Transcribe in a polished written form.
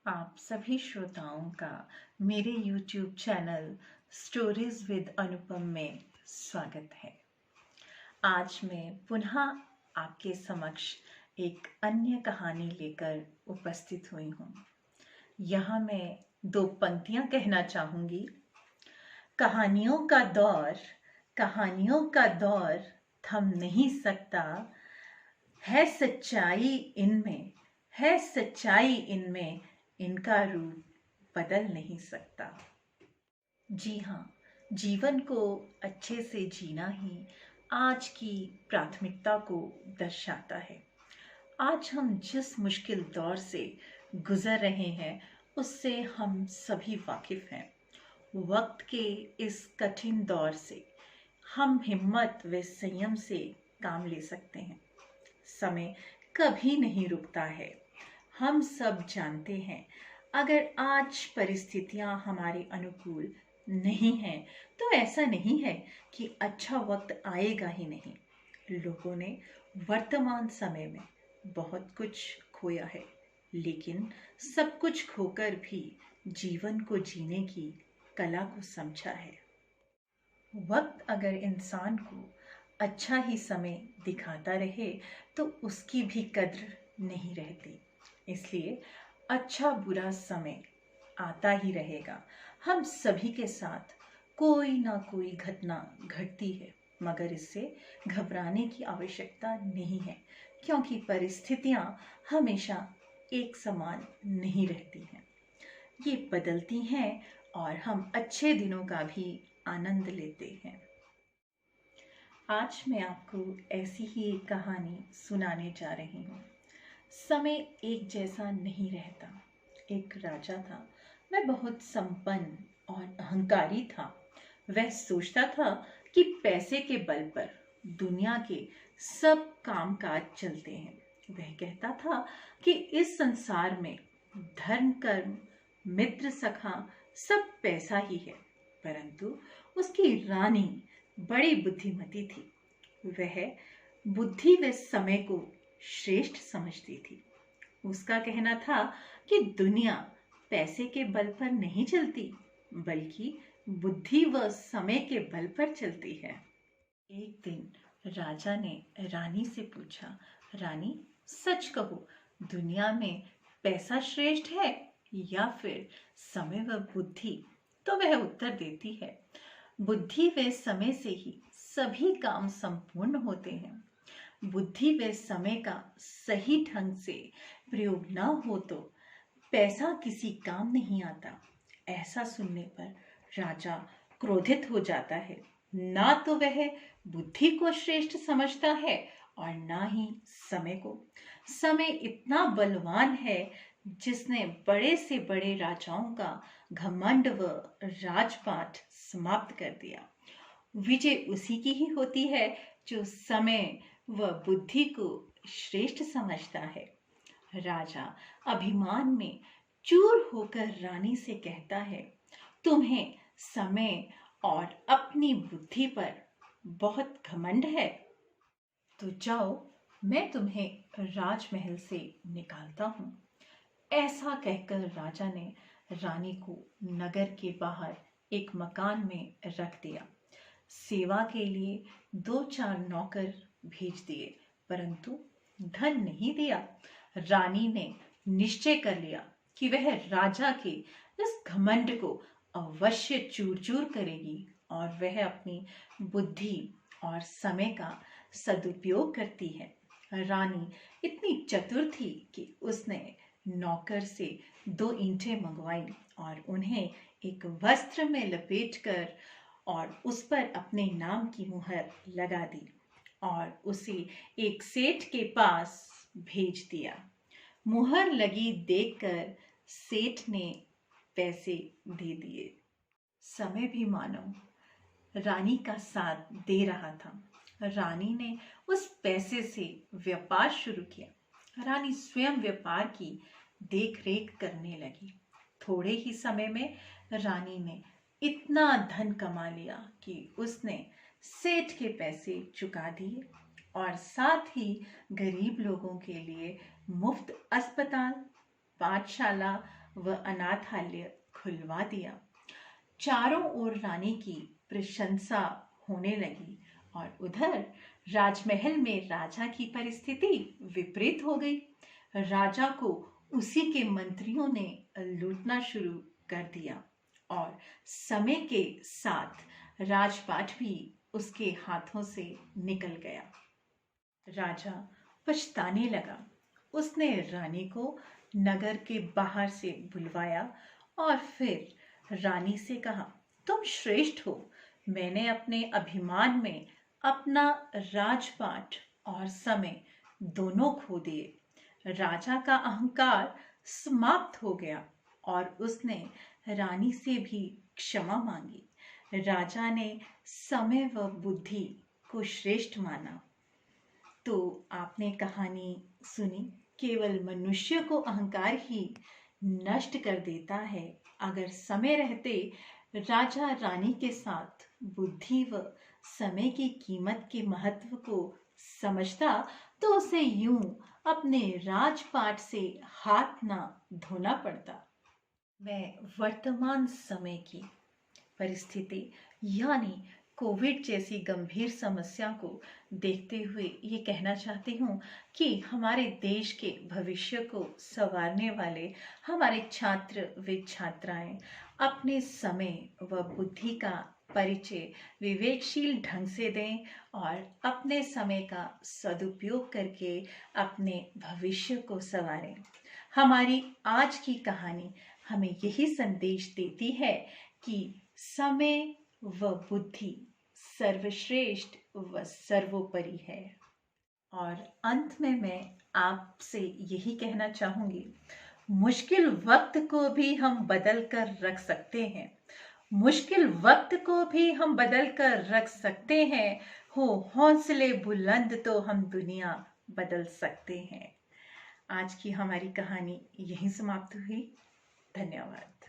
आप सभी श्रोताओं का मेरे YouTube चैनल स्टोरीज विद अनुपम में स्वागत है। आज मैं पुनः आपके समक्ष एक अन्य कहानी लेकर उपस्थित हुई हूँ। यहाँ मैं दो पंक्तियाँ कहना चाहूँगी। कहानियों का दौर थम नहीं सकता, है सच्चाई इनमें, इनका रूप बदल नहीं सकता। जी हाँ, जीवन को अच्छे से जीना ही आज की प्राथमिकता को दर्शाता है। आज हम जिस मुश्किल दौर से गुजर रहे हैं उससे हम सभी वाकिफ हैं। वक्त के इस कठिन दौर से हम हिम्मत व संयम से काम ले सकते हैं। समय कभी नहीं रुकता है। हम सब जानते हैं, अगर आज परिस्थितियां हमारे अनुकूल नहीं हैं तो ऐसा नहीं है कि अच्छा वक्त आएगा ही नहीं। लोगों ने वर्तमान समय में बहुत कुछ खोया है, लेकिन सब कुछ खोकर भी जीवन को जीने की कला को समझा है। वक्त अगर इंसान को अच्छा ही समय दिखाता रहे तो उसकी भी कद्र नहीं रहती। इसलिए अच्छा बुरा समय आता ही रहेगा। हम सभी के साथ कोई ना कोई घटना घटती है, मगर इससे घबराने की आवश्यकता नहीं है, क्योंकि परिस्थितियां हमेशा एक समान नहीं रहती हैं। ये बदलती हैं और हम अच्छे दिनों का भी आनंद लेते हैं। आज मैं आपको ऐसी ही एक कहानी सुनाने जा रही हूँ। समय एक जैसा नहीं रहता। एक राजा था, वह बहुत संपन्न और अहंकारी था। वह सोचता था कि पैसे के बल पर दुनिया के सब कामकाज चलते हैं। वह कहता था कि इस संसार में धर्म कर्म मित्र सखा सब पैसा ही है। परंतु उसकी रानी बड़ी बुद्धिमती थी। वह बुद्धि व समय को श्रेष्ठ समझती थी। उसका कहना था कि दुनिया पैसे के बल पर नहीं चलती, बल्कि बुद्धि व समय के बल पर चलती है। एक दिन राजा ने रानी से पूछा, रानी सच कहो, दुनिया में पैसा श्रेष्ठ है या फिर समय व बुद्धि? तो वह उत्तर देती है, बुद्धि व समय से ही सभी काम संपूर्ण होते हैं। बुद्धि व समय का सही ढंग से प्रयोग न हो तो पैसा किसी काम नहीं आता। ऐसा सुनने पर राजा क्रोधित हो जाता है। ना तो वह बुद्धि को श्रेष्ठ समझता है और ना ही समय को। समय इतना बलवान है जिसने बड़े से बड़े राजाओं का घमंड व राजपाट समाप्त कर दिया। विजय उसी की ही होती है जो समय व बुद्धि को श्रेष्ठ समझता है। राजा अभिमान में चूर होकर रानी से कहता है, तुम्हें समय और अपनी बुद्धि पर बहुत घमंड है, तो जाओ, मैं तुम्हें राजमहल से निकालता हूँ। ऐसा कहकर राजा ने रानी को नगर के बाहर एक मकान में रख दिया। सेवा के लिए 2-4 नौकर भेज दिए, परंतु धन नहीं दिया। रानी ने निश्चय कर लिया कि वह राजा के इस घमंड को अवश्य चूर चूर करेगी और वह अपनी बुद्धि और समय का सदुपयोग करती है। रानी इतनी चतुर थी कि उसने नौकर से 2 ईंटें मंगवाई और उन्हें एक वस्त्र में लपेटकर और उस पर अपने नाम की मुहर लगा दी और उसे एक सेठ के पास भेज दिया। मुहर लगी देखकर सेठ ने पैसे दे दिए। समय भी मानो रानी का साथ दे रहा था। रानी ने उस पैसे से व्यापार शुरू किया। रानी स्वयं व्यापार की देख रेख करने लगी। थोड़े ही समय में रानी ने इतना धन कमा लिया कि उसने सेठ के पैसे चुका दिए और साथ ही गरीब लोगों के लिए मुफ्त अस्पताल, पाठशाला व अनाथालय खुलवा दिया। चारों ओर रानी की प्रशंसा होने लगी और उधर राजमहल में राजा की परिस्थिति विपरीत हो गई। राजा को उसी के मंत्रियों ने लूटना शुरू कर दिया और समय के साथ राजपाट भी उसके हाथों से निकल गया। राजा पछताने लगा। उसने रानी को नगर के बाहर से बुलवाया और फिर रानी से कहा, तुम श्रेष्ठ हो। मैंने अपने अभिमान में अपना राजपाट और समय दोनों खो दिए। राजा का अहंकार समाप्त हो गया और उसने रानी से भी क्षमा मांगी। राजा ने समय व बुद्धि को श्रेष्ठ माना। तो आपने कहानी सुनी। केवल मनुष्य को अहंकार ही नष्ट कर देता है। अगर समय रहते राजा रानी के साथ बुद्धि व समय की कीमत के महत्व को समझता तो उसे यूं अपने राजपाट से हाथ ना धोना पड़ता। मैं वर्तमान समय की परिस्थिति यानी कोविड जैसी गंभीर समस्या को देखते हुए ये कहना चाहती हूँ कि हमारे देश के भविष्य को संवारने वाले हमारे छात्र व छात्राएं अपने समय व बुद्धि का परिचय विवेकशील ढंग से दें और अपने समय का सदुपयोग करके अपने भविष्य को संवारें। हमारी आज की कहानी हमें यही संदेश देती है कि समय व बुद्धि सर्वश्रेष्ठ व सर्वोपरि है। और अंत में मैं आपसे यही कहना चाहूंगी, मुश्किल वक्त को भी हम बदल कर रख सकते हैं। मुश्किल वक्त को भी हम बदल कर रख सकते हैं। हो हौसले बुलंद तो हम दुनिया बदल सकते हैं। आज की हमारी कहानी यहीं समाप्त हुई। धन्यवाद।